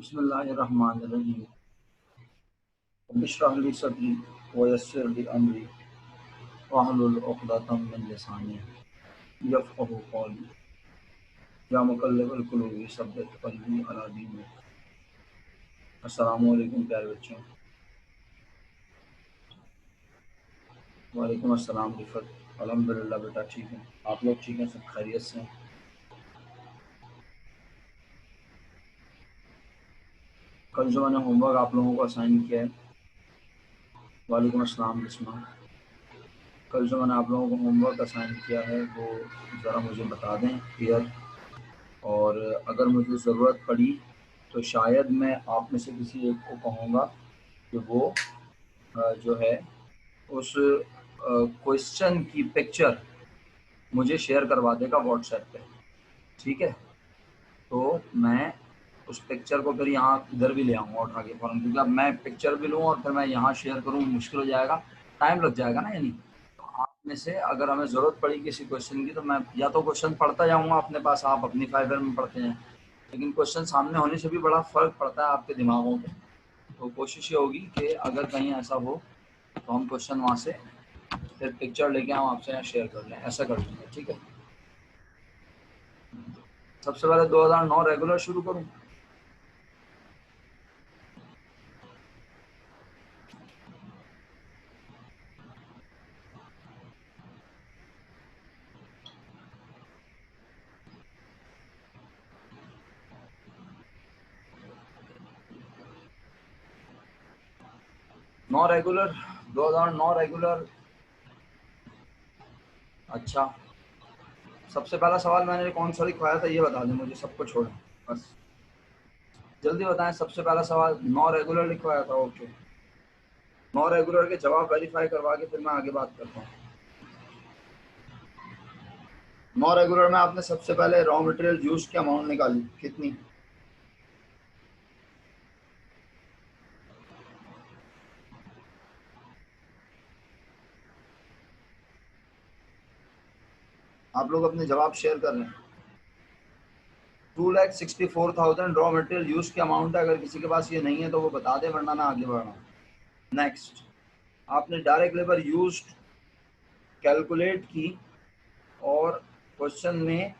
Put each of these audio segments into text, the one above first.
बिस्मिल्लाहिर्रहमानिर्रहीम। रब्बिश्रह ली सदरी व यस्सिर ली अमरी वहलुल उक़दतम मिन लिसानी यफ़क़हू क़ौली। या मुक़ल्लिबल क़ुलूबि सब्बित क़ल्बी अला दीनिक। अस्सलामु अलैकुम प्यारे बच्चों। वालेकुम अस्सलाम रिफ़त। अल्हम्दुलिल्लाह बेटा ठीक है, आप लोग ठीक हैं? सब खैरियत से हैं? कल जो मैंने होमवर्क आप लोगों को असाइन किया है, वालेकुम अस्सलाम बिस्मा, कल जो मैंने आप लोगों को होमवर्क असाइन किया है वो ज़रा मुझे बता दें क्लियर, और अगर मुझे ज़रूरत पड़ी तो शायद मैं आप में से किसी एक को कहूँगा कि वो जो है उस क्वेश्चन की पिक्चर मुझे शेयर करवा देगा व्हाट्सएप पे, ठीक है? तो मैं उस पिक्चर को फिर यहाँ इधर भी ले आऊँगा उठा के फ़ौरन, क्योंकि अब मैं पिक्चर भी लूँ और फिर मैं यहाँ शेयर करूँ मुश्किल हो जाएगा, टाइम लग जाएगा ना। यानी तो आप में से अगर हमें ज़रूरत पड़ी किसी क्वेश्चन की तो मैं या तो क्वेश्चन पढ़ता जाऊँगा अपने पास, आप अपनी फाइबर में पढ़ते हैं, लेकिन क्वेश्चन सामने होने से भी बड़ा फ़र्क पड़ता है आपके दिमागों पे। तो कोशिश ये होगी कि अगर कहीं ऐसा हो तो हम क्वेश्चन वहाँ से फिर पिक्चर लेके हम आपसे यहाँ शेयर कर लें, ऐसा कर लेंगे, ठीक है? सबसे पहले 2009 रेगुलर शुरू करूँ। नौ रेगुलर 2009 रेगुलर। अच्छा, सबसे पहला सवाल मैंने कौन सा लिखवाया था ये बता दें मुझे, सबको छोड़ बस जल्दी बताएं। सबसे पहला सवाल 9 रेगुलर लिखवाया था, ओके। 9 रेगुलर के जवाब वेरीफाई करवा के फिर मैं आगे बात करता हूँ। 9 रेगुलर में आपने सबसे पहले रॉ मटेरियल यूज की अमाउंट निकाली, कितनी? आप लोग अपने जवाब शेयर कर रहे हैं। 2,64,000 रॉ मटेरियल यूज की अमाउंट है। अगर किसी के पास ये नहीं है तो वो बता दे, वरना मैं आगे बढ़ रहा हूँ। नेक्स्ट, आपने डायरेक्ट लेबर यूज कैलकुलेट की और क्वेश्चन में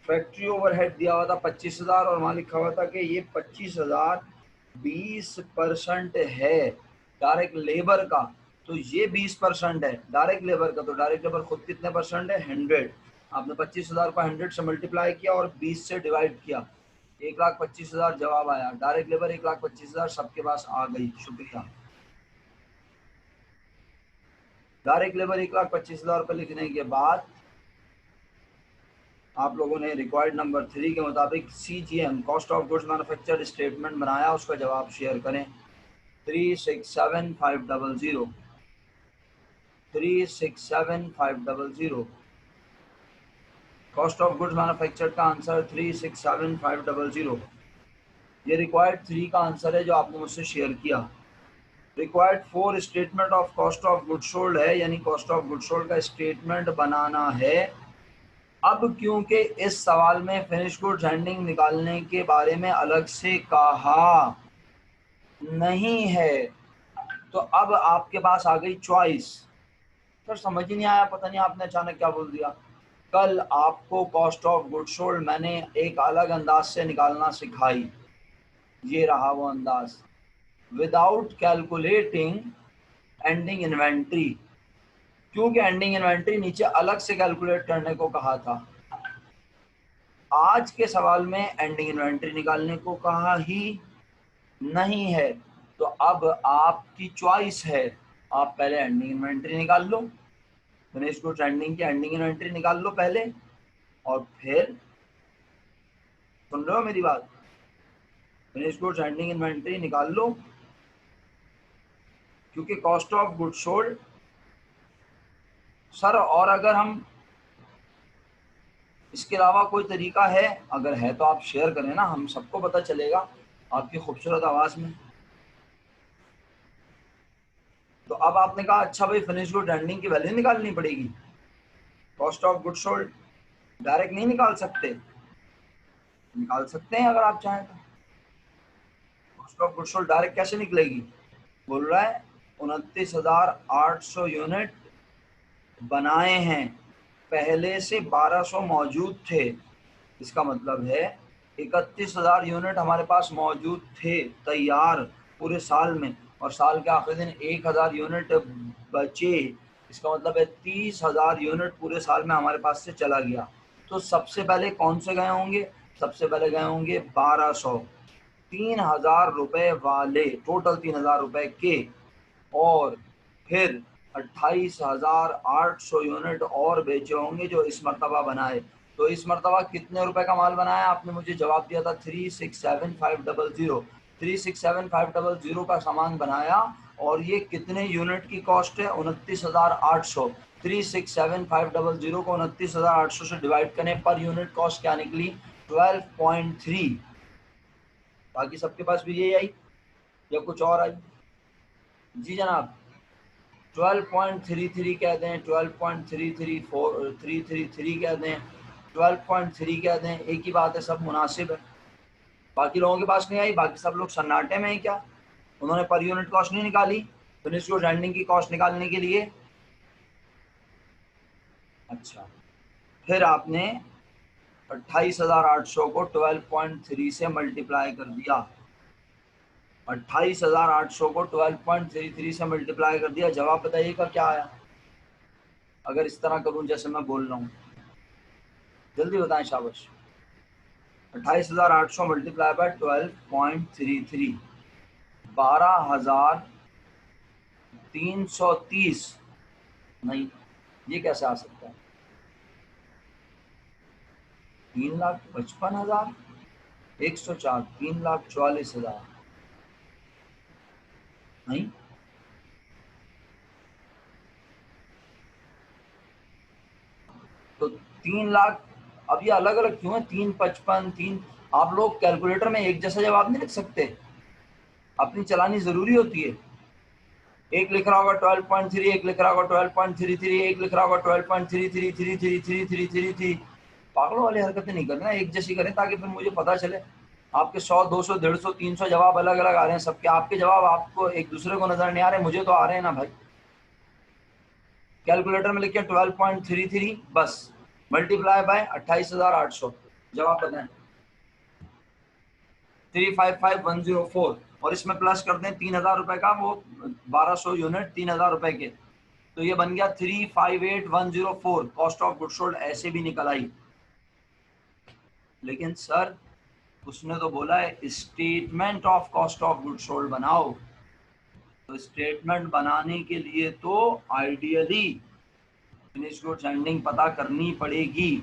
फैक्ट्री ओवरहेड दिया हुआ था 25,000 और वहाँ लिखा हुआ था कि ये 25,000 20% है डायरेक्ट लेबर का, तो ये 20% है डायरेक्ट लेबर का। तो डायरेक्ट लेबर खुद कितने परसेंट है? 100। आपने 25,000 को 100 से मल्टीप्लाई किया और 20 से डिवाइड किया, 1,25,000 जवाब आया। डायरेक्ट लेबर 1,25,000 सबके पास आ गई, शुक्रिया। डायरेक्ट लेबर 1,25,000 रुपये लिखने के बाद आप लोगों ने रिक्वायर्ड नंबर 3 के मुताबिक CGM cost of goods manufactured statement बनाया, उसका जवाब शेयर करें। 367,500 367,500 कॉस्ट ऑफ गुड्स मैन्युफैक्चर्ड का आंसर 367,500। ये रिक्वायर्ड 3 का आंसर है जो आपने मुझसे शेयर किया। Required 4 statement of cost of goods sold है, यानी कॉस्ट ऑफ गुड्स सोल्ड का स्टेटमेंट बनाना है। अब क्योंकि इस सवाल में फिनिश गुड्स हैंडिंग निकालने के बारे में अलग से कहा नहीं है, तो अब आपके पास आ गई चॉइस। सर समझ ही नहीं आया, पता नहीं आपने अचानक क्या बोल दिया। कल आपको कॉस्ट ऑफ गुड्स सोल्ड मैंने एक अलग अंदाज से निकालना सिखाई, ये रहा वो अंदाज, विदाउट कैलकुलेटिंग एंडिंग इन्वेंट्री, क्योंकि एंडिंग इन्वेंट्री नीचे अलग से कैलकुलेट करने को कहा था। आज के सवाल में एंडिंग इन्वेंट्री निकालने को कहा ही नहीं है, तो अब आपकी चॉइस है, आप पहले एंडिंग इन्वेंट्री निकाल लो, फिनिश गुड्स एंडिंग की एंडिंग इन्वेंट्री निकाल लो पहले, और फिर सुन रहे हो मेरी बात, फिनिश गुड्स एंडिंग इन्वेंट्री निकाल लो, क्योंकि cost of goods sold. Sir और अगर हम इसके अलावा कोई तरीका है? अगर है तो आप शेयर करें ना, हम सबको पता चलेगा आपकी खूबसूरत आवाज़ में। तो अब आपने कहा अच्छा भाई फिनिश गुड एंडिंग की वैल्यू निकालनी पड़ेगी, cost of good sold direct नहीं निकाल सकते? निकाल सकते हैं अगर आप चाहें तो। Cost of goods sold direct कैसे निकलेगी? बोल रहा है 29,800 यूनिट बनाए हैं, पहले से 1200 मौजूद थे। इसका मतलब है 31,000 यूनिट हमारे पास मौजूद थे तैयार पूरे साल में, और साल के आखिरी दिन 1,000 यूनिट बचे। इसका मतलब है 30,000 यूनिट पूरे साल में हमारे पास से चला गया। तो सबसे पहले कौन से गए होंगे? सबसे पहले गए होंगे 1200, 3,000 रुपए वाले, टोटल 3,000 रुपए के, और फिर 28,800 यूनिट और बेचे होंगे जो इस मरतबा बनाए। तो इस मरतबा कितने रुपए का माल बनाया? आपने मुझे जवाब दिया था 367,500। 367,500 का सामान बनाया, और ये कितने यूनिट की कॉस्ट है? 29,800। 367,500 को 29,800 से डिवाइड करने पर यूनिट कॉस्ट क्या निकली? 12.3। बाकी सबके पास भी यही आई या कुछ और आई? जी जनाब, 12.33 कह दें, 12.333 कह दें, 12.3 कह दें, एक ही बात है, सब मुनासिब है। बाकी लोगों के पास नहीं आई, बाकी सब लोग सन्नाटे में हैं क्या? उन्होंने पर यूनिट कॉस्ट नहीं निकाली फिनिश गुड्स एंडिंग की कॉस्ट निकालने के लिए? अच्छा, फिर आपने 28,800 को 12.3 से मल्टीप्लाई कर दिया। 28,800 को 12.33 से मल्टीप्लाई कर दिया। जवाब बताइएगा क्या आया? अगर इस तरह करूं जैसे मैं बोल रहा हूं, जल्दी बताएं, शाबाश। 28,800 मल्टीप्लाई बाय 12.33, 12,330। नहीं, ये कैसे आ सकता है? 3,55,104, 3,44,000। नहीं, तो 3 लाख। अब ये अलग अलग क्यों है? 355, 3। आप लोग कैलकुलेटर में एक जैसा जवाब नहीं लिख सकते, अपनी चलानी जरूरी होती है। एक लिख रहा होगा 12.3, एक लिख रहा होगा 12.33, एक लिख रहा होगा 12.33333333। पागलों वाली हरकतें नहीं करना, एक जैसी करें ताकि फिर मुझे पता चले। आपके 100, 200, 150, 300 जवाब अलग अलग आ रहे हैं सबके। आपके जवाब आपको एक दूसरे को नजर नहीं आ रहे, मुझे तो आ रहे हैं ना भाई। कैलकुलेटर में लिखिए 12.33, बस मल्टीप्लाई बाय 28,800, जवाब बताएं 355,104, और इसमें प्लस कर दें 3,000 रुपए का, वो 1200 यूनिट 3,000 रुपए के, तो ये बन गया 358,104। कॉस्ट ऑफ गुड्स सोल्ड ऐसे भी निकल आई। लेकिन सर उसने तो बोला है statement of cost of goods sold बनाओ, तो स्टेटमेंट बनाने के लिए तो आइडियली फिनिश गुड्स एंडिंग पता करनी पड़ेगी।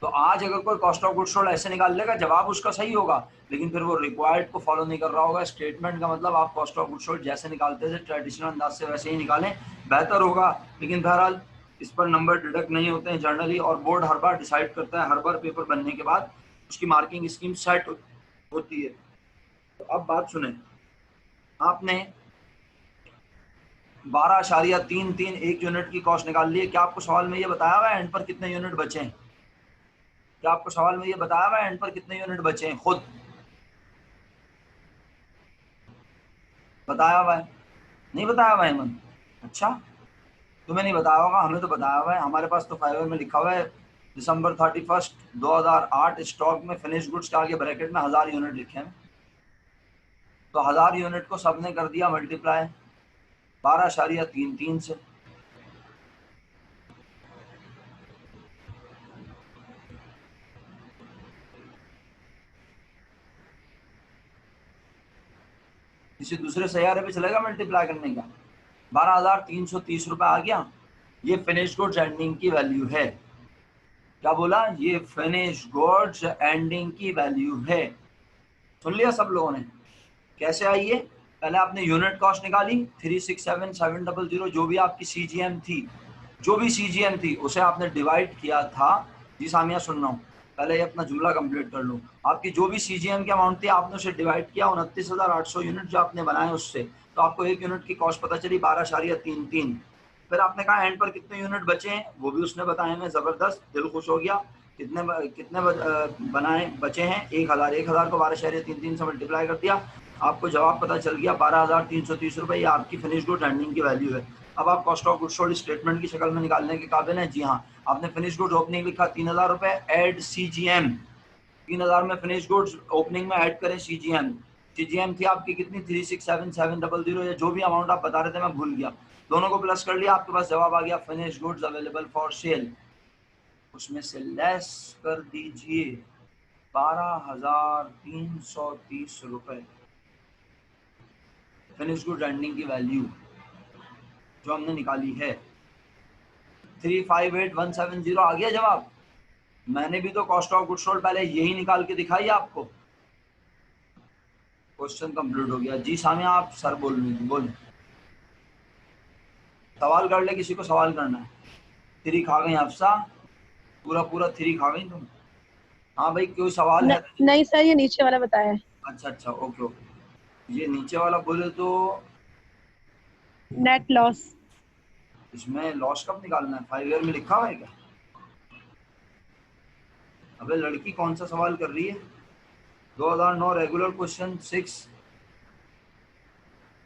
तो आज अगर कोई कॉस्ट ऑफ गुड्स सोल्ड ऐसे निकाल लेगा, जवाब उसका सही होगा, लेकिन फिर वो रिक्वायर्ड को फॉलो नहीं कर रहा होगा। स्टेटमेंट का मतलब आप कॉस्ट ऑफ गुड्स सोल्ड जैसे निकालते थे ट्रेडिशनल अंदाज से वैसे ही निकालें, बेहतर होगा। लेकिन बहरहाल इस पर नंबर डिडक्ट नहीं होते हैं जनरली, और बोर्ड हर बार डिसाइड करता है, हर बार पेपर बनने के बाद उसकी मार्किंग स्कीम सेट होती है। तो अब बात सुने, आपने 12.331 यूनिट की कॉस्ट निकाल ली है। क्या आपको सवाल में ये बताया हुआ है एंड पर कितने यूनिट बचे हैं? क्या आपको सवाल में ये बताया हुआ है एंड पर कितने यूनिट बचे हैं? खुद बताया हुआ है? नहीं बताया हुआ है हेमंत? अच्छा, तुम्हें नहीं बताया होगा, हमें तो बताया हुआ है। हमारे पास तो फाइवर में लिखा हुआ है दिसंबर 31, 2008 स्टॉक में फिनिश गुड्स के आगे ब्रैकेट में 1,000 यूनिट लिखे हैं। तो 1,000 यूनिट को सबने कर दिया मल्टीप्लाई 12.33 से। किसी दूसरे सैयारे पे चलेगा मल्टीप्लाई करने का? 12,330 रुपए आ गया। ये फिनिश गुड्स एंडिंग की वैल्यू है। क्या बोला? ये फिनिश गुड्स एंडिंग की वैल्यू है। सुन लिया सब लोगों ने? कैसे आई है? पहले आपने यूनिट कॉस्ट निकाली 367,700, जो भी आपकी सीजीएम थी, जो भी सीजीएम थी उसे आपने डिवाइड किया था। जी सामिया सुन रहा हूँ, पहले ये अपना जुमला कंप्लीट कर लो। आपकी जो भी सीजीएम की अमाउंट थी आपने उसे डिवाइड किया 29,800 यूनिट जो आपने बनाए उससे, तो आपको एक यूनिट की कॉस्ट पता चली 12.33। फिर आपने कहा एंड पर कितने यूनिट बचे हैं, वो भी उसने बताए हैं। जबरदस्त, दिल खुश हो गया। कितने कितने बनाए बचे हैं? 1,000। 1,000 को 12.33 से मल्टीप्लाई कर दिया आपको जवाब पता चल गया 12,330 रुपये, ये आपकी फिनिश गुड एंडिंग की वैल्यू है। अब आप cost of good sold statement की शक्ल में निकालने के काबिल हैं। जी हाँ, आपने फिनिश गुड्स ओपनिंग लिखा 3,000 रुपये, एड CGM, 3,000 में फिनिश गुड्स ओपनिंग में ऐड करें CGM। CGM थी आपकी कितनी, 367700, या जो भी अमाउंट आप बता रहे थे मैं भूल गया, दोनों को प्लस कर लिया, आपके पास जवाब आ गया finish goods available for cell. उसमें से लेस कर दीजिए 12,330 रुपये फिनिश गुड एंडिंग की वैल्यू जो हमने निकाली है। 358,170 आ गया जवाब। मैंने भी तो कॉस्ट ऑफ गुड सोल्ड पहले यही निकाल के दिखाई आपको। क्वेश्चन कंप्लीट हो गया। जी सामिया, आप सर बोल रही थी, बोल सवाल कर ले, किसी को सवाल करना है। 3 खा गई हफ्सा, पूरा पूरा 3 खा गई तुम। हाँ भाई, कोई सवाल है? नहीं सर, ये नीचे वाला बताया है। अच्छा अच्छा, ओके ओके, ये नीचे वाला बोले तो नेट लॉस। इसमें लॉस कब निकालना है? 5 ईयर में लिखा हुआ है क्या? अबे लड़की कौन सा सवाल कर रही है? 2009 रेगुलर क्वेश्चन 6,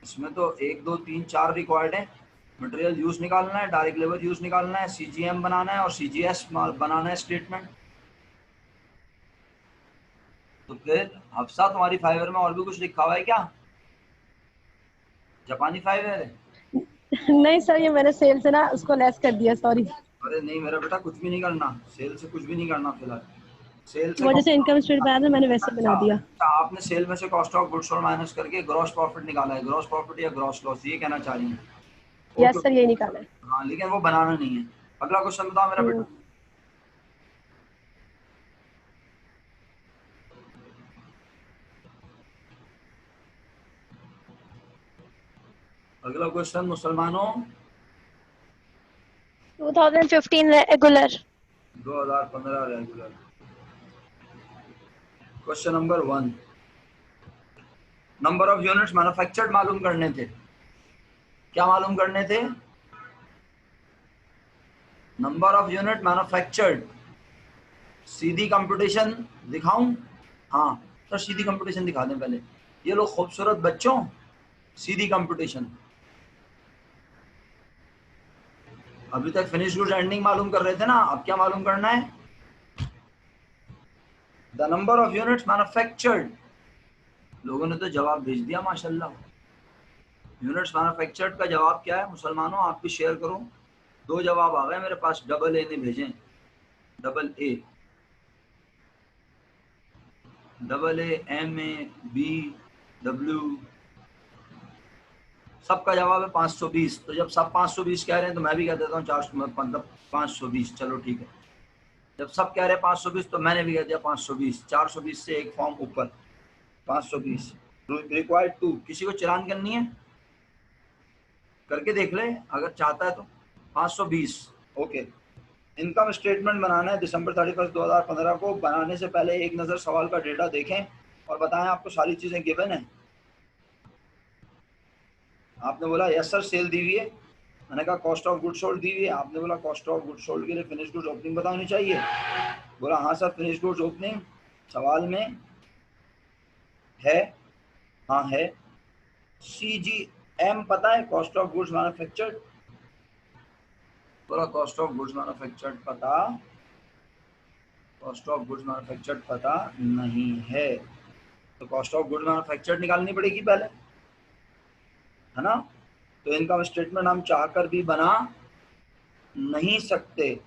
इसमें तो 1 2 3 4 रिक्वायर्ड है। मटेरियल यूज निकालना है, डायरेक्ट लेबर यूज निकालना है, CGM बनाना है और CGS बनाना है स्टेटमेंट। तो फिर हफ्सा तुम्हारी 5 ईयर में और भी कुछ लिखा हुआ है क्या? जापानी 5 ईयर है? नहीं सर, ये मैंने सेल से ना उसको लेस कर दिया, सॉरी। अरे नहीं मेरा बेटा, कुछ भी नहीं करना, सेल से कुछ भी नहीं करना फिलहाल। सेल से वो जैसे इनकम स्टेटमेंट बनाया था, मैंने वैसे अच्छा बना दिया। अच्छा, आपने सेल में से cost of goods sold minus करके ग्रॉस प्रॉफिट निकाला है। ग्रॉस प्रॉफिट या ग्रॉस लॉस, ये कहना चाह रही है? ओके यस सर, यही निकाला है। हाँ, लेकिन वो बनाना नहीं है। अगला क्वेश्चन बताओ मेरा बेटा। अगला क्वेश्चन मुसलमानों 2015 regular. 2015 regular. Question number 1, number of units manufactured मालूम करने थे। क्या मालूम करने थे? Number of unit manufactured. Sidhi computation दिखाऊं? हाँ तो सीधी कंप्यूटेशन दिखा दें पहले। ये लोग खूबसूरत बच्चों, सीधी कंप्यूटेशन। अभी तक फिनिश गुड्स एंडिंग मालूम कर रहे थे ना, अब क्या मालूम करना है? The number of units manufactured. लोगों ने तो जवाब भेज दिया माशाल्लाह। यूनिट्स मैन्युफैक्चर्ड का जवाब क्या है मुसलमानों? आप भी शेयर करो। 2 जवाब आ गए मेरे पास, डबल ए ने भेजे, डबल ए, MABW, सबका जवाब है 520। तो जब सब 520 कह रहे हैं तो मैं भी कह देता हूँ 520। चलो ठीक है, जब सब कह रहे हैं 520 तो मैंने भी कह दिया 520। 420 से एक फॉर्म ऊपर, 520। रिक्वायर्ड 2, किसी को चलान करनी है करके देख ले अगर चाहता है तो। 520 ओके। इनकम स्टेटमेंट बनाना है दिसंबर 31 2015 को। बनाने से पहले एक नज़र सवाल का डेटा देखें और बताएं आपको सारी चीज़ें गिवन है। आपने बोला यस सर सेल दी हुई है, मैंने कहा कॉस्ट ऑफ गुड सोल्ड दी हुई है, आपने बोला कॉस्ट ऑफ गुड सोल्ड के लिए फिनिश गुड्स ओपनिंग बतानी चाहिए। बोला हाँ सर फिनिश गुड्स ओपनिंग सवाल में है, हाँ है। CGM पता है, कॉस्ट ऑफ गुड्स मैन्युफैक्चर्ड। बोला कॉस्ट ऑफ गुड्स मैन्युफैक्चर्ड पता, कॉस्ट ऑफ गुड्स मैन्युफैक्चर्ड पता नहीं है। तो कॉस्ट ऑफ गुड्स मैन्युफैक्चर्ड निकालनी पड़ेगी पहले, है ना। तो इनकम स्टेटमेंट हम चाहकर भी बना नहीं सकते।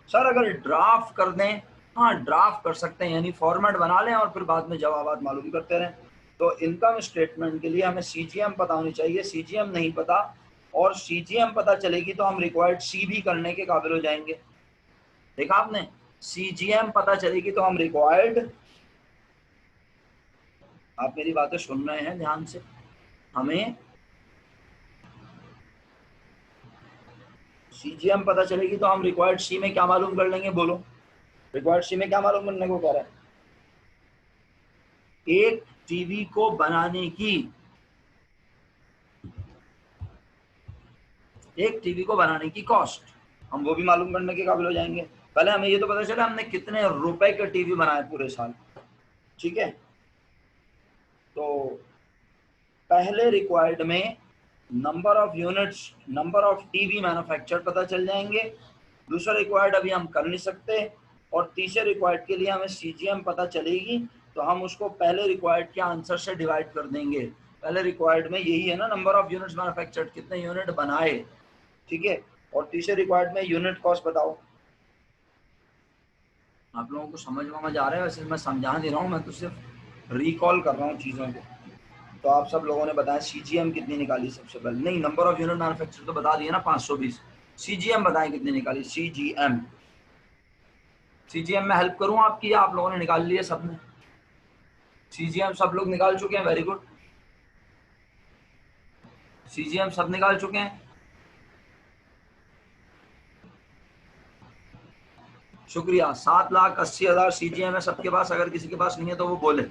सर अगर ड्राफ्ट कर दें, हाँ ड्राफ्ट कर सकते हैं, यानी फॉर्मेट बना लें और फिर बाद में जवाब मालूम करते रहें। तो इनकम स्टेटमेंट के लिए हमें CGM पता होनी चाहिए। CGM नहीं पता, और CGM पता चलेगी तो हम रिक्वायर्ड C भी करने के काबिल हो जाएंगे। देखा आपने, CGM पता चलेगी तो हम रिक्वायर्ड, आप मेरी बातें सुन रहे हैं ध्यान से, हमें CGM पता चलेगी तो हम रिक्वायर्ड C में क्या मालूम कर लेंगे? बोलो रिक्वायर्ड C में क्या मालूम करने को कह रहा है? एक टीवी को बनाने की, एक टीवी को बनाने की कॉस्ट, हम वो भी मालूम करने के काबिल हो जाएंगे। पहले हमें ये तो पता चला हमने कितने रुपए के टीवी बनाए पूरे साल, ठीक है। तो पहले रिक्वायर्ड में number of units, number of TV manufacture पता चल जाएंगे। दूसरा रिक्वायर्ड अभी हम कर नहीं सकते, और तीसरे रिक्वायर्ड के लिए हमें सीजीएम पता चलेगी, तो हम उसको पहले रिक्वायर्ड के आंसर से डिवाइड कर देंगे। पहले रिक्वायर्ड में यही है ना, नंबर ऑफ यूनिट्स मैन्युफैक्चर्ड, कितने यूनिट बनाए, ठीक है। और तीसरे रिक्वायर्ड में यूनिट कॉस्ट बताओ। आप लोगों को समझ आ रहा है? वैसे मैं समझा नहीं रहा हूँ, मैं तो सिर्फ रिकॉल कर रहा हूँ चीज़ों को। तो आप सब लोगों ने बताया सीजीएम कितनी निकाली सबसे पहले? नहीं, नंबर ऑफ यूनिट मैन्युफैक्चर तो बता दिया ना 520। सीजीएम बताएं कितनी निकाली? सीजीएम, सीजीएम में हेल्प करूं आपकी, या आप लोगों ने निकाल लिए सबने? सीजीएम सब लोग निकाल चुके हैं, वेरी गुड। सीजीएम सब निकाल चुके हैं, शुक्रिया। 7,80,000 सीजीएम है सबके पास, अगर किसी के पास नहीं है तो वो बोले।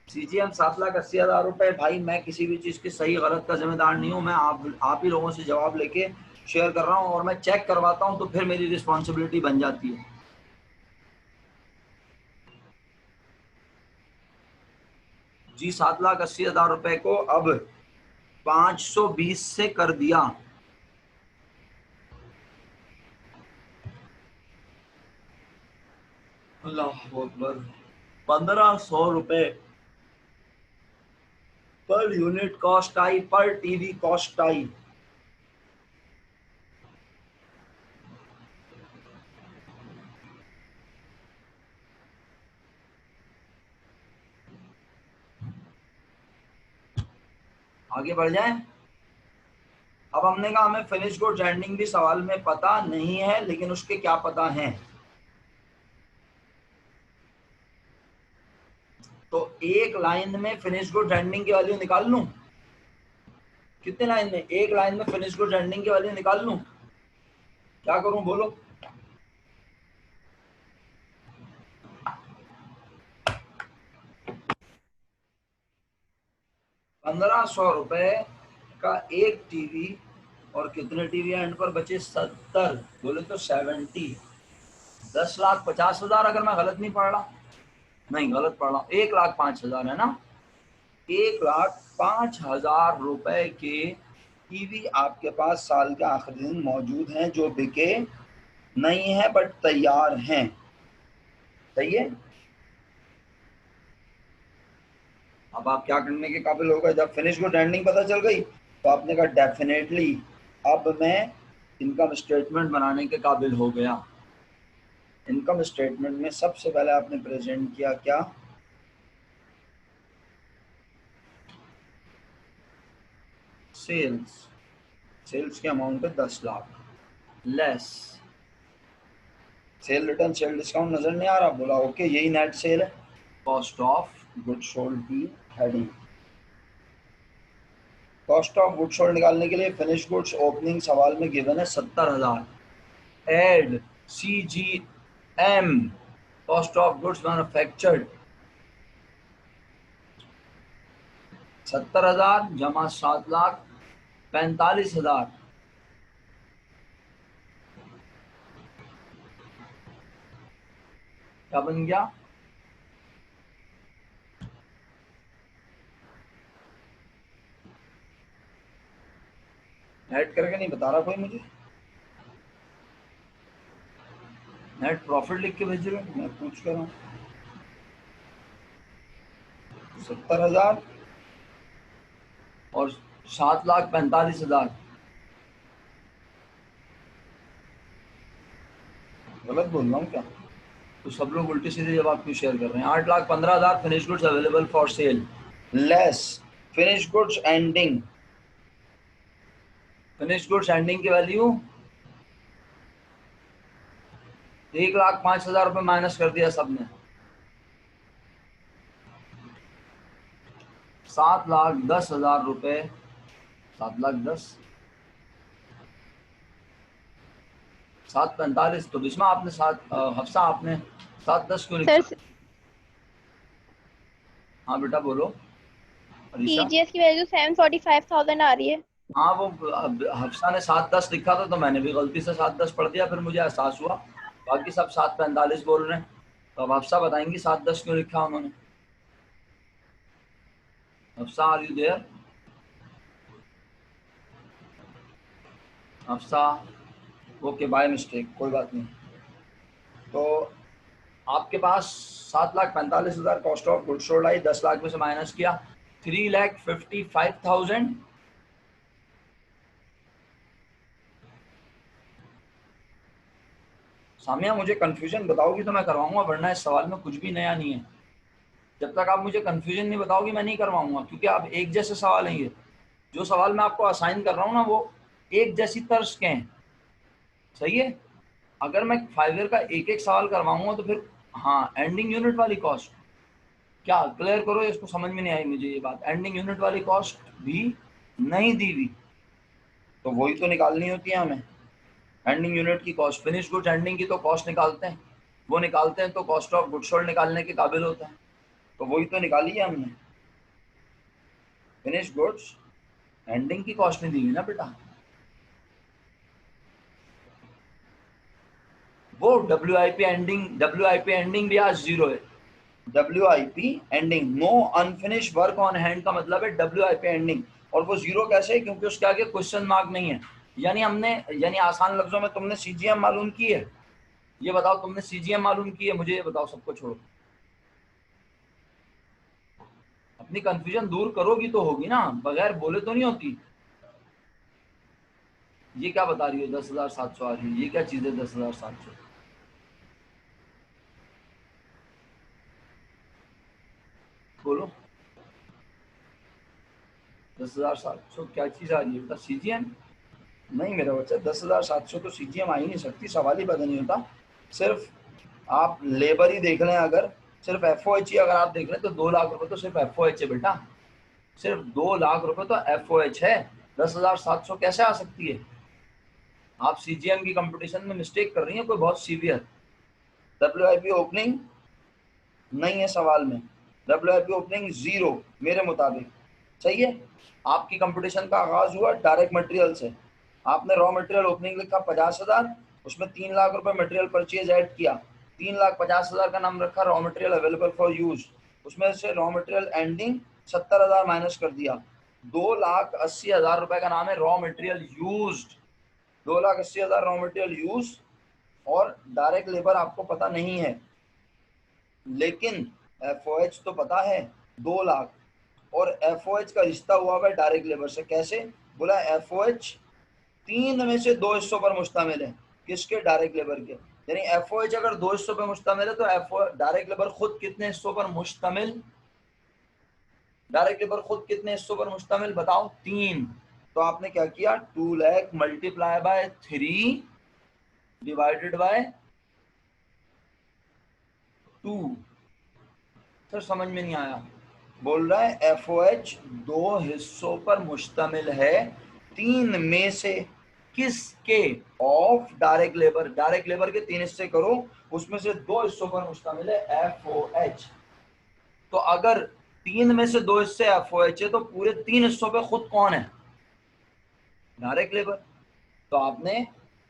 सीजीएम 7,80,000 रुपए। भाई मैं किसी भी चीज की सही गलत का जिम्मेदार नहीं हूं, मैं आप ही लोगों से जवाब लेके शेयर कर रहा हूं, और मैं चेक करवाता हूं तो फिर मेरी रिस्पॉन्सिबिलिटी बन जाती है। जी 7,80,000 रुपए को अब 520 से कर दिया। अल्लाह अकबर। 1,500 रुपए पर यूनिट कॉस्ट आई, पर टीवी कॉस्ट आई। आगे बढ़ जाए। अब हमने कहा हमें फिनिश गुड्स एंडिंग भी सवाल में पता नहीं है, लेकिन उसके क्या पता है। तो एक लाइन में फिनिश गुड्स एंडिंग की वैल्यू निकाल लूं? कितने लाइन में? एक लाइन में फिनिश गुड्स एंडिंग की वैल्यू निकाल लूं? क्या करूं बोलो? ₹1,500 का एक टीवी, और कितने टीवी एंड पर बचे? 70, बोले तो 70। 10,50,000, अगर मैं गलत नहीं पढ़ रहा, नहीं गलत पढ़ रहा हूँ, 1,05,000 है ना। 1,05,000 रुपए के टीवी आपके पास साल के आखिरी दिन मौजूद हैं, जो बिके नहीं है बट तैयार हैं। सही है। अब आप क्या करने के काबिल हो गए? जब फिनिश गुड एंडिंग पता चल गई तो आपने कहा डेफिनेटली अब मैं इनकम स्टेटमेंट बनाने के काबिल हो गया। इनकम स्टेटमेंट में सबसे पहले आपने प्रेजेंट किया क्या? सेल्स। सेल्स के अमाउंट है 10 lakh, less cell return sale discount. नजर नहीं आ रहा? बोला ओके, यही नेट सेल है। कॉस्ट ऑफ गुड सोल्ड की heading. Cost of good sold निकालने के लिए फिनिश गुड्स ओपनिंग सवाल में गिवन है 70,000। Add CGM, cost of goods manufactured, 70,000 जमा 7,45,000, क्या बन गया? ऐड करके नहीं बता रहा कोई मुझे? नेट प्रॉफिट लिख के भेज रहे हो, मैं पूछ कर रहा हूँ। 70,000 और 7,45,000। गलत बोल रहा हूँ क्या? तो सब लोग उल्टे सीधे जवाब क्यों शेयर कर रहे हैं? 8,15,000 finish goods available for cell, less finish goods ending. Finish goods ending की वैल्यू 1,05,000 रुपये माइनस कर दिया सबने। 7,10,000 रुपये, 7,10,000, 7,45,000। तो बिस्मा आपने हफ्सा आपने 7,10 क्यों लिखा? हाँ बेटा बोलो। टीजीएस की वैल्यू 745,000 आ रही है। हाँ वो हफ्सा ने 7,10 लिखा था, तो मैंने भी गलती से 7,10 पढ़ दिया, फिर मुझे एहसास हुआ। बाकी सब 7,45 बोल रहे हैं, तो अब हफ्सा बताएंगी 7,10 क्यों लिखा उन्होंने। Afsa, are you there? Afsa, okay, by mistake, कोई बात नहीं। तो आपके पास 7,45,000 कॉस्ट ऑफ गुड्स सोल्ड आई, 10 लाख में से माइनस किया 3,55,000। सामिया मुझे कंफ्यूजन बताओगी तो मैं करवाऊंगा, वरना इस सवाल में कुछ भी नया नहीं है। जब तक आप मुझे कंफ्यूजन नहीं बताओगी मैं नहीं करवाऊंगा, क्योंकि आप एक जैसे सवाल हैं ये। जो सवाल मैं आपको असाइन कर रहा हूँ ना वो एक जैसी तर्ज के हैं, सही है। अगर मैं 5 ईयर का एक एक सवाल करवाऊंगा तो फिर हाँ, एंडिंग यूनिट वाली कॉस्ट क्या, क्लियर करो, इसको समझ में नहीं आई मुझे ये बात। एंडिंग यूनिट वाली कॉस्ट भी नहीं दी हुई, तो वही तो निकालनी होती है हमें। एंडिंग यूनिट की कॉस्ट, फिनिश गुड्स एंडिंग की तो कॉस्ट निकालते हैं, वो निकालते हैं तो कॉस्ट ऑफ गुड्स सोल्ड निकालने के काबिल होता है, तो वही तो निकाली है हमने। फिनिश गुड्स एंडिंग की कॉस्ट नहीं दी हुई ना बेटा, वो WIP एंडिंग भी आज जीरो है। WIP ending, no unfinish work on hand का मतलब है WIP एंडिंग, और वो जीरो कैसे है? क्योंकि उसके आगे क्वेश्चन मार्क नहीं है। यानी आसान लफ्जों में तुमने CGM मालूम की है? ये बताओ, तुमने CGM मालूम की है? मुझे ये बताओ, सबको छोड़ो। अपनी कंफ्यूजन दूर करोगी तो होगी ना, बगैर बोले तो नहीं होती। ये क्या बता रही हो 10,700 आ रही है, ये क्या चीज है 10,700? बोलो 10,700 क्या चीज आ रही है बेटा? CGM नहीं मेरा बच्चा, 10,700 तो CGM आ ही नहीं सकती, सवाल ही पता नहीं होता। सिर्फ आप लेबर ही देख लें, अगर सिर्फ FOH ही अगर आप देख लें तो 2 लाख रुपए तो सिर्फ FOH है बेटा, सिर्फ 2 लाख रुपए तो FOH है। 10,700 कैसे आ सकती है? आप CGM की कंपटीशन में मिस्टेक कर रही हैं कोई बहुत सीवियर। WIP ओपनिंग नहीं है सवाल में, WIP ओपनिंग जीरो मेरे मुताबिक, सही है। आपकी कंपटीशन का आगाज हुआ डायरेक्ट मटेरियल से, आपने रॉ मटेरियल ओपनिंग लिखा 50,000, उसमें 3 लाख रुपए मटेरियल परचेज ऐड किया, 3,50,000 का नाम रखा raw material available for use, उसमें से रॉ मटेरियल एंडिंग 70,000 माइनस कर दिया, 2,80,000 रुपए का नाम है raw material used, 2,80,000 raw material use, और डायरेक्ट लेबर आपको पता नहीं है, लेकिन FOH तो पता है 2 लाख, और FOH का रिश्ता हुआ है डायरेक्ट लेबर से। कैसे? बोला FOH 3 में से 2 हिस्सों पर मुश्तमिल है, किसके? डायरेक्ट लेबर के। यानी FOH अगर 2 हिस्सों पर मुश्तमिल है तो डायरेक्ट लेबर खुद कितने हिस्सों पर मुश्तमिल? डायरेक्ट लेबर खुद कितने हिस्सों पर मुश्तमिल बताओ? 3। तो आपने क्या किया, 2 lakh multiply by 3 divided by 2। Sir समझ में नहीं आया। बोल रहा है FOH 2 हिस्सों पर मुश्तमिल है, 3 में से किसके? Of direct labour, direct labour के 3 हिस्से करो, उसमें से 2 हिस्सों पर मुश्तमिल है FOH। तो अगर 3 में से 2 हिस्से FOH है तो पूरे 3 हिस्सों पे खुद कौन है? Direct labour. तो आपने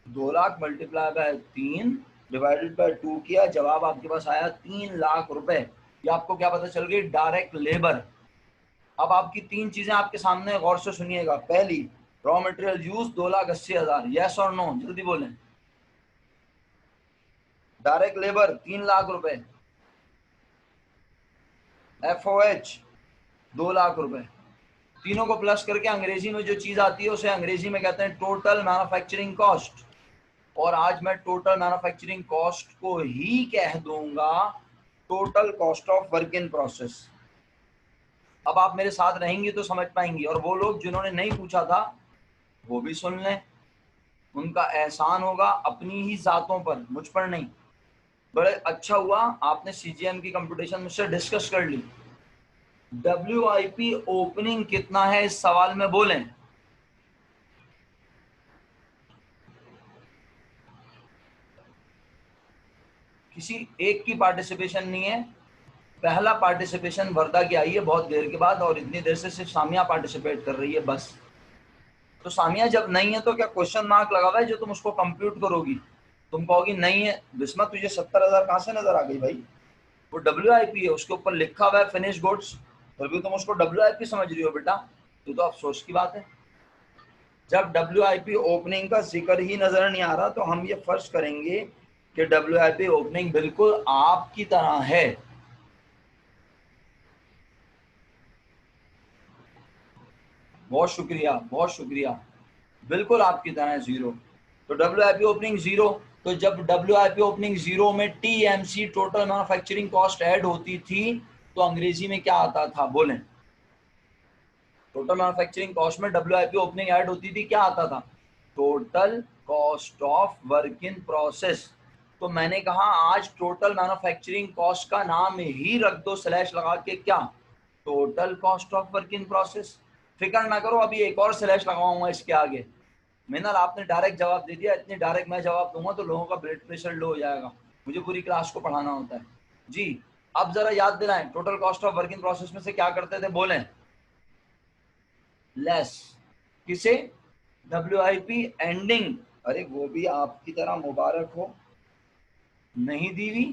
2 lakh multiply by 3 divided by 2 किया, जवाब आपके पास आया 3 लाख रुपए। ये आपको क्या पता चल गई? Direct labour. अब आपकी 3 चीजें आपके सामने, गौर से सुनिएगा। पहली, रॉ मटेरियल यूज 2,80,000, यस और नो, जल्दी बोलें। डायरेक्ट लेबर 3 लाख रुपए, FOH 2 लाख रुपए, तीनों को प्लस करके अंग्रेजी में जो चीज आती है उसे अंग्रेजी में कहते हैं टोटल मैन्युफैक्चरिंग कॉस्ट। और आज मैं टोटल मैन्युफैक्चरिंग कॉस्ट को ही कह दूंगा total cost of work in process. अब आप मेरे साथ रहेंगे तो समझ पाएंगी, और वो लोग जिन्होंने नहीं पूछा था वो भी सुन लें, उनका एहसान होगा अपनी ही जातों पर, मुझ पर नहीं। बड़े अच्छा हुआ आपने CGM की कंपटीशन मुझसे डिस्कस कर ली। WIP ओपनिंग कितना है इस सवाल में बोलें? किसी एक की पार्टिसिपेशन नहीं है। पहला पार्टिसिपेशन वर्दा की आई है बहुत देर के बाद, और इतनी देर से सिर्फ सामिया पार्टिसिपेट कर रही है बस। तो सामिया जब नहीं है तो क्या क्वेश्चन मार्क लगा हुआ है जो तुम उसको कंप्यूट करोगी? तुम कहोगी नहीं है बिस्मा, तुझे 70,000 कहां से नजर आ गई भाई? वो WIP है, उसके ऊपर लिखा हुआ है फिनिश गुड्स, फिर भी तुम उसको WIP समझ रही हो बेटा, तो अफसोस की बात है। जब WIP ओपनिंग का जिक्र ही नजर नहीं आ रहा तो हम ये फर्ज करेंगे कि WIP ओपनिंग बिल्कुल आपकी तरह है। बहुत शुक्रिया, बहुत शुक्रिया। बिल्कुल आपकी तरह है, 0। तो WIP ओपनिंग 0, तो जब WIP ओपनिंग 0 में TMC total manufacturing cost add होती थी तो अंग्रेजी में क्या आता था, बोलें। टोटल मैन्युफैक्चरिंग कॉस्ट में WIP ओपनिंग ऐड होती थी, क्या आता था, total cost of work in process. तो मैंने कहा आज टोटल मैन्युफैक्चरिंग कॉस्ट का नाम ही रख दो स्लैश लगा के, क्या, total cost of work in process. फिक्र ना करो, अभी एक और स्लैश लगाऊंगा इसके आगे। मिनल आपने डायरेक्ट जवाब दे दिया, इतनी डायरेक्ट मैं जवाब दूंगा तो लोगों का ब्लड प्रेशर लो हो जाएगा, मुझे पूरी क्लास को पढ़ाना होता है जी। अब जरा याद दिलाएं, total cost of work in process में से क्या करते थे, बोलें, लेस। किसे, WIP एंडिंग। अरे वो भी आपकी तरह मुबारक हो, नहीं दी हुई,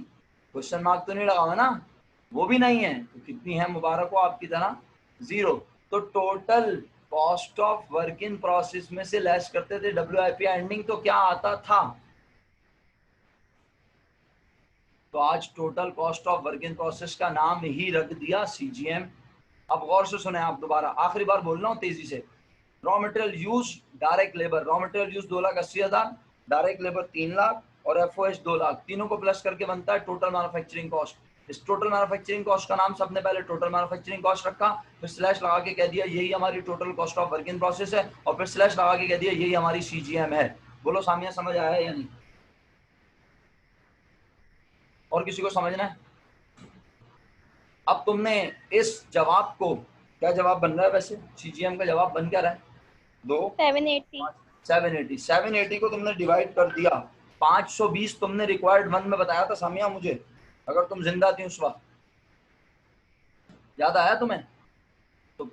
क्वेश्चन मार्क तो नहीं लगा हुआ ना, वो भी नहीं है, तो कितनी है, मुबारक हो आपकी तरह, 0। तो total cost of work in process में से लेस करते थे WIP एंडिंग, तो क्या आता था, तो आज total cost of work in process का नाम ही रख दिया CGM। अब गौर से सुने आप, दोबारा आखिरी बार बोल रहा हूँ तेजी से। Raw material use, direct labour, raw material use 2,80,000, direct labour 3 lakh और FOH 2 लाख, तीनों को प्लस करके बनता है टोटल मैन्युफैक्चरिंग कॉस्ट। इस टोटल मैन्युफैक्चरिंग कॉस्ट का नाम सबने पहले टोटल मैन्युफैक्चरिंग कॉस्ट रखा, फिर स्लैश लगा के कह दिया यही हमारी total cost of work in process है, और फिर स्लैश लगा के कह दिया यही हमारी CGM है। बोलो सामिया, समझ आया या नहीं, और किसी को समझना है। अब तुमने इस जवाब को, क्या जवाब बन रहा है वैसे, CGM का जवाब बन क्या रहा है, 2 780 780। 780 को तुमने डिवाइड कर दिया, 520 तुमने रिक्वायर्ड 1 में बताया था सामिया मुझे, अगर तुम जिंदा थी उस वक्त, याद आया तुम्हें, तो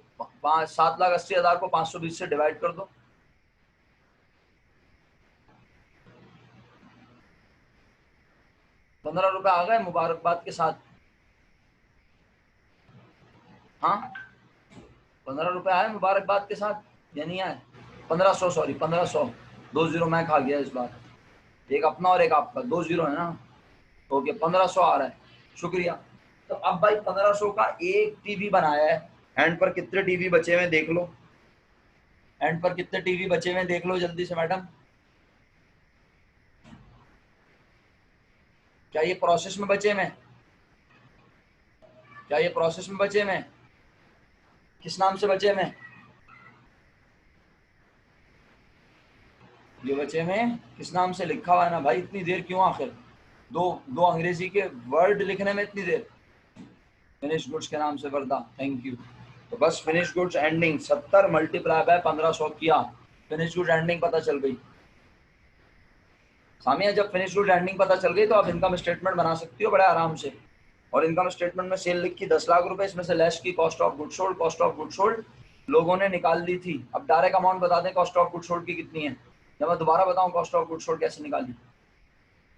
7,80,000 को 520 से डिवाइड कर दो, ₹15 आ गए मुबारकबाद के साथ। हाँ, ₹15 आए मुबारकबाद के साथ या नहीं आए, 1500, सॉरी 1500, 2 0 मैं खा गया इस बार, एक अपना और एक आपका, 2 0 है ना, ओके 1500 आ रहा है, शुक्रिया। तो अब भाई 1500 का एक टीवी बनाया है, हैंड पर कितने टीवी बचे हुए देख लो, हैंड पर कितने टीवी बचे हुए देख लो जल्दी से मैडम। क्या ये प्रोसेस में बचे हुए, क्या ये प्रोसेस में बचे हुए, किस नाम से बचे हुए, ये बचे हुए किस नाम से लिखा हुआ है ना भाई, इतनी देर क्यों आखिर, दो अंग्रेजी के वर्ड लिखने में इतनी देर। फिनिश गुड्स के नाम से वर्दा, थैंक यू। तो बस finish goods ending 70 multiply by 1500 किया, फिनिश गुड्स एंडिंग पता चल गई। सामिया जब फिनिश गुड्स एंडिंग पता चल गई तो आप इनकम स्टेटमेंट बना सकती हो बड़े आराम से, और इनकम स्टेटमेंट में सेल लिखी 10 लाख रुपए, इसमें से लेस की cost of good sold, cost of good sold लोगों ने निकाल ली थी। अब डायरेक्ट अमाउंट बता दें कॉस्ट ऑफ गुड सोल्ड की कितनी है, जब मैं दोबारा बताऊं कॉस्ट ऑफ गुड सोल्ड कैसे निकाली,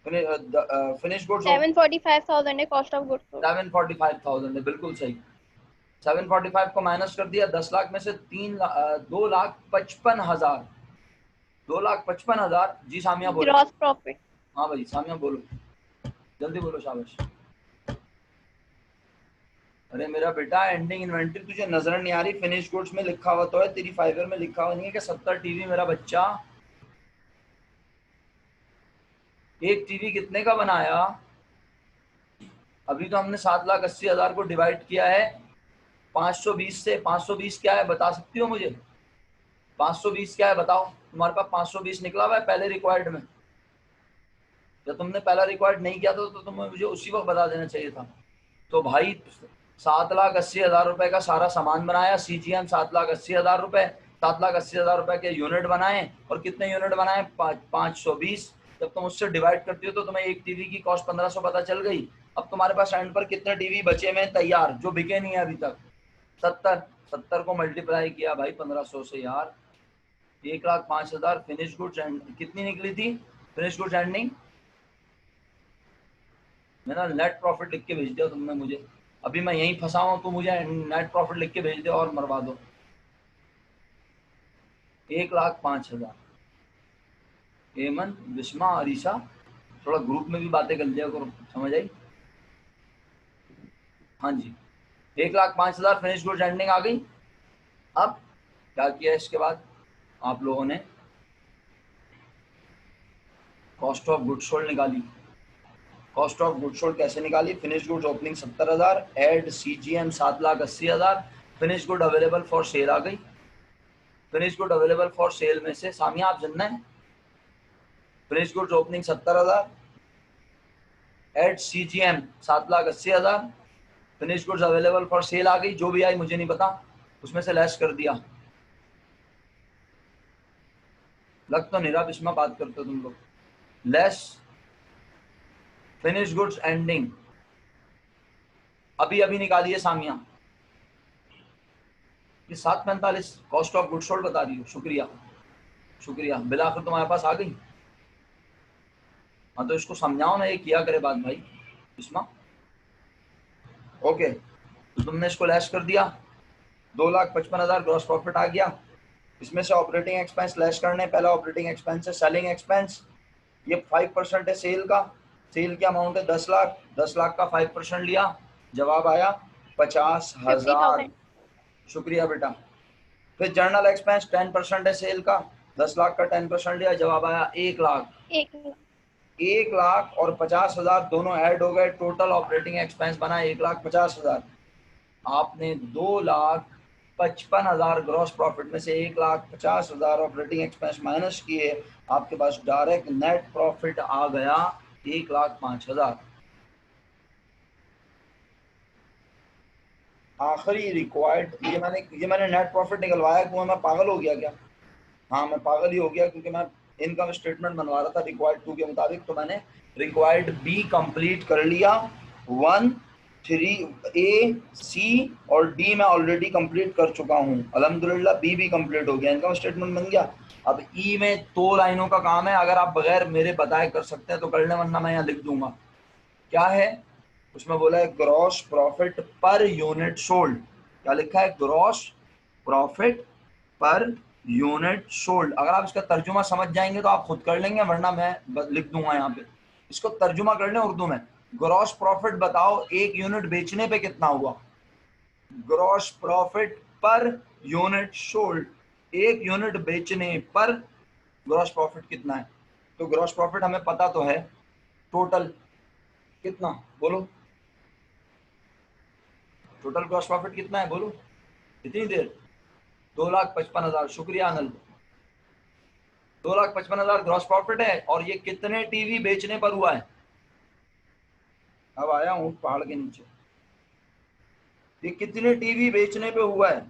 फिनिश गुड्स 745,000 है कॉस्ट ऑफ गुड्स सोल्ड। 745,000 है, बिल्कुल सही। 745 को माइनस कर दिया, 10 लाख में से 2,55,000, 2,55,000। जी सामिया बोलो। Gross profit. हाँ भाई सामिया बोलो, जल्दी बोलो, शाबाश। अरे मेरा बेटा एंडिंग इन्वेंटरी तुझे नजर नहीं आ रही, फिनिश गुड्स में लिखा हुआ तो है, तेरी फाइबर में लिखा हुआ नहीं है कि 70 टीवी मेरा बच्चा। एक टीवी कितने का बनाया, अभी तो हमने 7,80,000 को डिवाइड किया है 520 से। 520 क्या है बता सकती हो मुझे, 520 क्या है बताओ, तुम्हारे पास 520 निकला हुआ है पहले रिक्वायर्ड में, जब तुमने पहला रिक्वायर्ड नहीं किया था तो तुम्हें मुझे उसी वक्त बता देना चाहिए था। तो भाई 7,80,000 रुपए का सारा सामान बनाया, CGM 7,80,000 रुपए, 7,80,000 रुपए के यूनिट बनाए, और कितने यूनिट बनाए, 520। जब तुम उससे डिवाइड करती हो तो तुम्हें एक टीवी की कॉस्ट 1500 पता चल गई। अब तुम्हारे पास एंड पर कितने टीवी बचे हुए तैयार जो बिके नहीं है अभी तक, 70 को मल्टीप्लाई किया भाई 1500 से यार, 1,05,000। फिनिश गुड्स कितनी निकली थी फिनिश गुड्स एंडिंग, मेरा नेट प्रॉफिट लिख के भेज दिया तुमने मुझे, अभी मैं यहीं फंसा हूँ तो मुझे नेट प्रॉफिट लिख के भेज दे और मरवा दो। 1,05,000। एमन, बिस्मा, अरीशा, थोड़ा ग्रुप में भी बातें कर लिया करो, समझ आई? हाँ जी, 1,05,000 फिनिश गुड्स एंडिंग आ गई। अब क्या किया इसके बाद आप लोगों ने? कॉस्ट ऑफ गुड्स सोल्ड निकाली। कॉस्ट ऑफ गुड्स सोल्ड कैसे निकाली? Finish goods opening 70,000, add CGM 7,80,000, finish good available for sale आ गई। Finish good available for sale में से सामिया आप जानना है, finish goods opening 70,000, add CGM 7,80,000, finish goods available for sale आ गई। जो भी आई मुझे नहीं पता, उसमें से लेस कर दिया। लग तो नहीं रहा बिस्मा बात करते हो तुम लोग। लेस फिनिश गुड्स एंडिंग अभी अभी निकाली है सामिया, ये 7:45 कॉस्ट ऑफ गुड्स सोल्ड बता रही हो। शुक्रिया शुक्रिया, बिलाखिर तुम्हारे पास आ गई। हाँ तो इसको समझाओ ना, ये किया करे बात भाई बिस्मा। ओके, तो तुमने इसको लेस कर दिया, 2,55,000 ग्रॉस प्रॉफिट आ गया। इसमें से ऑपरेटिंग एक्सपेंस लेस करने, पहला ऑपरेटिंग एक्सपेंस है सेलिंग एक्सपेंस, ये 5% है सेल का। सेल की अमाउंट है 10 लाख, 10 लाख का 5% लिया, जवाब आया 50,000। 50,000। शुक्रिया बेटा। फिर जर्नल एक्सपेंस 10% है सेल का, 10 लाख का 10% लिया, जवाब आया 1 लाख। 1 लाख और 50,000 दोनों ऐड हो गए, टोटल ऑपरेटिंग एक्सपेंस बना 1,50,000। आपने 2,55,000 ग्रॉस प्रॉफिट में से 1,50,000 ऑपरेटिंग एक्सपेंस माइनस किए, आपके पास डायरेक्ट नेट प्रॉफिट आ गया 1,05,000। आखिरी रिक्वायर्ड, ये मैंने नेट प्रॉफिट निकलवाया क्यों? मैं पागल हो गया क्या? हाँ मैं पागल ही हो गया, क्योंकि मैं इनकम स्टेटमेंट बनवा रहा था रिक्वायर्ड 2 के मुताबिक, तो मैंने रिक्वायर्ड बी कंप्लीट कर लिया। 1, 3, ए, सी और डी मैं ऑलरेडी कंप्लीट कर चुका हूँ अल्हम्दुलिल्लाह। बी भी कंप्लीट हो गया, इनकम स्टेटमेंट बन गया। अब ई में 2 लाइनों का काम है, अगर आप बगैर मेरे बताए कर सकते हैं तो कर लें, वरना मैं यहाँ लिख दूंगा। क्या है उसमें? बोला है gross profit per unit sold. क्या लिखा है? Gross profit per unit sold. अगर आप इसका तर्जुमा समझ जाएंगे तो आप खुद कर लेंगे, वरना मैं लिख दूंगा यहाँ पे। इसको तर्जुमा कर लें उर्दू में। ग्रॉस प्रॉफिट बताओ एक यूनिट बेचने पे कितना हुआ। Gross profit per unit sold, एक यूनिट बेचने पर ग्रॉस प्रॉफिट कितना है? तो ग्रॉस प्रॉफिट हमें पता तो है, टोटल कितना बोलो? टोटल ग्रॉस प्रॉफिट कितना है बोलो? कितनी देर? 2,55,000। शुक्रिया अनिल। 2,55,000 ग्रॉस प्रॉफिट है, और ये कितने टीवी बेचने पर हुआ है? अब आया हूँ पहाड़ के नीचे। ये कितने टीवी बेचने पे हुआ है?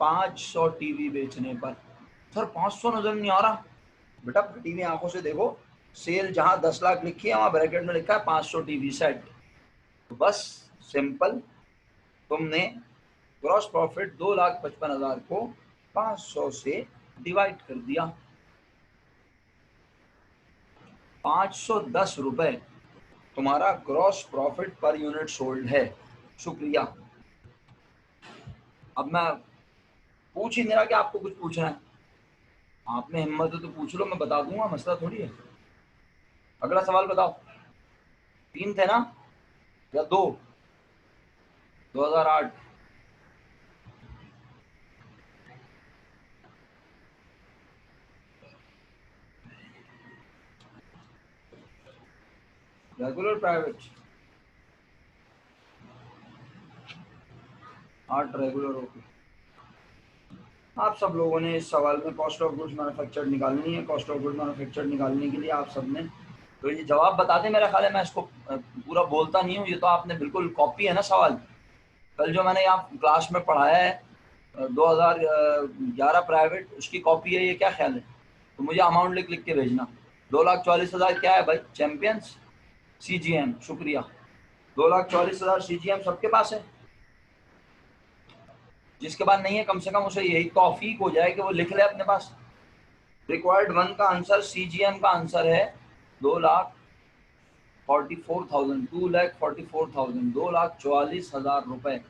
500 टीवी बेचने पर। सर 500 नजर नहीं आ रहा। बेटा टीवी आंखों से देखो, सेल जहां 10 लाख लिखी है वहां ब्रैकेट में लिखा है 500 टीवी सेट। तो बस सिंपल, तुमने ग्रॉस प्रॉफिट 2,55,000 को 500 से डिवाइड कर दिया। 510 रुपए तुम्हारा gross profit per unit sold है। शुक्रिया। अब मैं पूछ ही नहीं रहा कि आपको कुछ पूछना है, आपने हिम्मत है तो पूछ लो, मैं बता दूंगा, मसला थोड़ी है। अगला सवाल बताओ। 3 थे ना या 2? 2008। रेगुलर प्राइवेट 8 रेगुलर होगी। आप सब लोगों ने इस सवाल में कॉस्ट ऑफ गुड्स मैन्युफैक्चर्ड निकालनी है। कॉस्ट ऑफ गुड्स मैन्युफैक्चर्ड निकालने के लिए आप सब ने तो ये जवाब बता दें। मेरा ख्याल है मैं इसको पूरा बोलता नहीं हूँ, ये तो आपने बिल्कुल कॉपी है ना सवाल। कल जो मैंने यहाँ क्लास में पढ़ाया है 2011 प्राइवेट, उसकी कॉपी है ये, क्या ख्याल है? तो मुझे अमाउंट लिख लिख के भेजना। 2,40,000 क्या है भाई? Champions CGM। शुक्रिया। 2,40,000 CGM सबके पास है? जिसके पास नहीं है कम से कम उसे यही तौफीक हो जाए कि वो लिख ले अपने पास। रिक्वायर्ड 1 का आंसर CGM का आंसर है 2,40,000। 2,44,000, 2,44,000, 2,44,000 रुपए।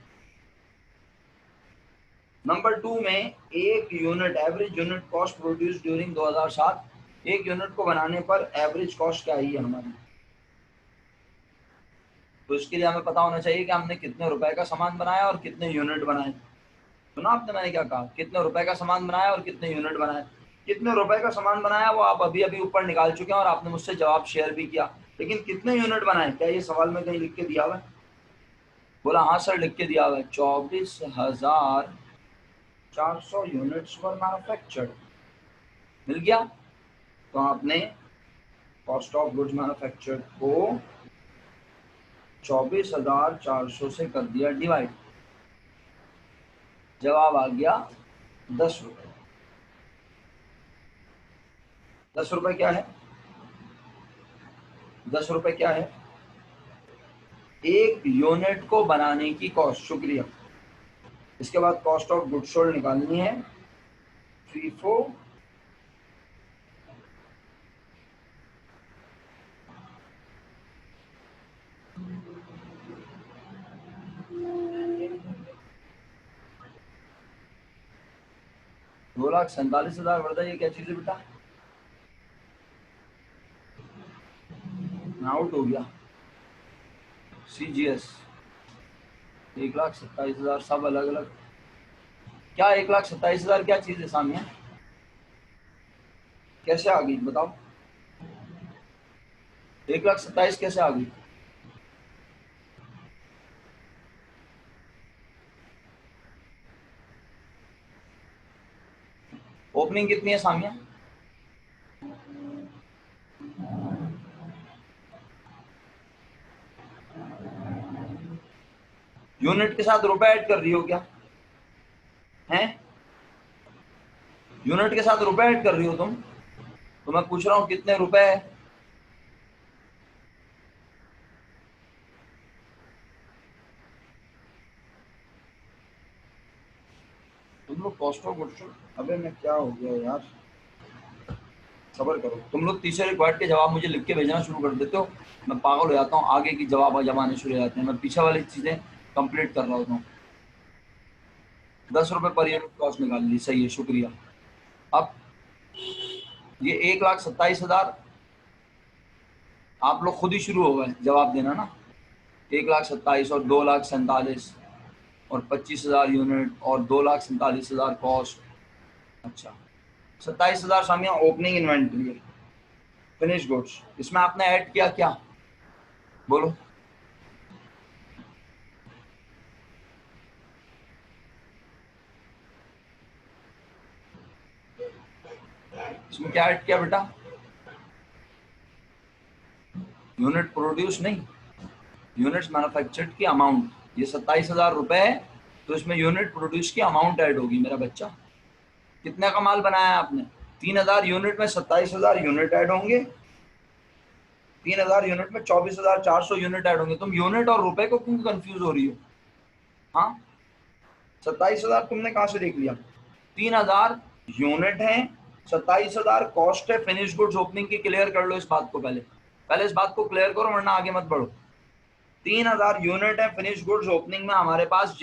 नंबर 2 में एक unit average unit cost produce during 2007, एक यूनिट को बनाने पर एवरेज कॉस्ट क्या आई है हमारी। तो इसके लिए हमें पता होना चाहिए कि हमने कितने रुपए का सामान बनाया और कितने यूनिट बनाए। सुना आपने मैंने क्या कहा, कितने रुपए का सामान बनाया और कितने यूनिट बनाए। कितने रुपए का सामान बनाया वो आप अभी अभी ऊपर निकाल चुके हैं और आपने मुझसे जवाब शेयर भी किया, लेकिन कितने यूनिट बनाए क्या ये सवाल में कहीं लिख के दिया हुआ है? बोला हाँ सर लिख के दिया हुआ है, 24,400 यूनिट्स वर मैन्युफैक्चर्ड। मिल गया। तो आपने कॉस्ट ऑफ गुड्स मैन्युफैक्चर्ड को 24,400 से कर दिया डिवाइड, जवाब आ गया 10 रुपए। 10 रुपए क्या है? 10 रुपए क्या है? एक यूनिट को बनाने की कॉस्ट। शुक्रिया। इसके बाद कॉस्ट ऑफ गुड्स सोल्ड निकालनी है। FIFO $2,47,000 बढ़ता है। ये क्या चीज है बेटा? आउट हो गया। CGS 1,27,000 सब अलग अलग। क्या 1,27,000 क्या चीज है सामने? कैसे आ गई बताओ? 1,27,000 कैसे आ गई? ओपनिंग कितनी है सामिया? यूनिट के साथ रुपए ऐड कर रही हो क्या? हैं? यूनिट के साथ रुपए ऐड कर रही हो तुम? तो मैं पूछ रहा हूं कितने रुपए है? तुम लोग कॉस्ट ऑफ गुड्स। अबे मैं क्या हो गया यार, सबर करो। तुम लोग तीसरे रिक्वायर्ड के जवाब मुझे लिख के भेजना शुरू कर देते हो, मैं पागल हो जाता हूँ। आगे की जवाब जब आने शुरू हो जाते हैं मैं पीछे वाली चीजें कंप्लीट कर रहा होता हूँ। 10 रुपए पर यूनिट कॉस्ट निकाल ली, सही है, शुक्रिया। अब ये 1,27,000 आप लोग खुद ही शुरू हो गए जवाब देना ना। 1,27,000 और 2,47,000 और 25,000 यूनिट और 2,47,000 कॉस्ट। अच्छा 27,000 सामिया ओपनिंग इन्वेंट्री है, फिनिश गुड्स। इसमें आपने ऐड किया क्या? बोलो। इसमें क्या ऐड किया बेटा? यूनिट प्रोड्यूस नहीं, यूनिट्स मैन्युफैक्चर्ड की अमाउंट। ये 27,000 रुपए है तो इसमें यूनिट प्रोड्यूस की अमाउंट ऐड होगी मेरा बच्चा। कितने का माल बनाया आपने? 3,000 यूनिट में 27,000 यूनिट ऐड होंगे। 3,000 यूनिट में 24,400 यूनिट ऐड होंगे। तुम यूनिट और रुपए को क्यों कंफ्यूज हो रही हो? हाँ 27,000 तुमने कहां से देख लिया? 3,000 यूनिट है, 27,000 कॉस्ट है फिनिश गुड्स ओपनिंग की। क्लियर कर लो इस बात को, पहले इस बात को क्लियर करो वरना आगे मत बढ़ो। 3,000 यूनिट है फिनिश गुड्स ओपनिंग में हमारे पास।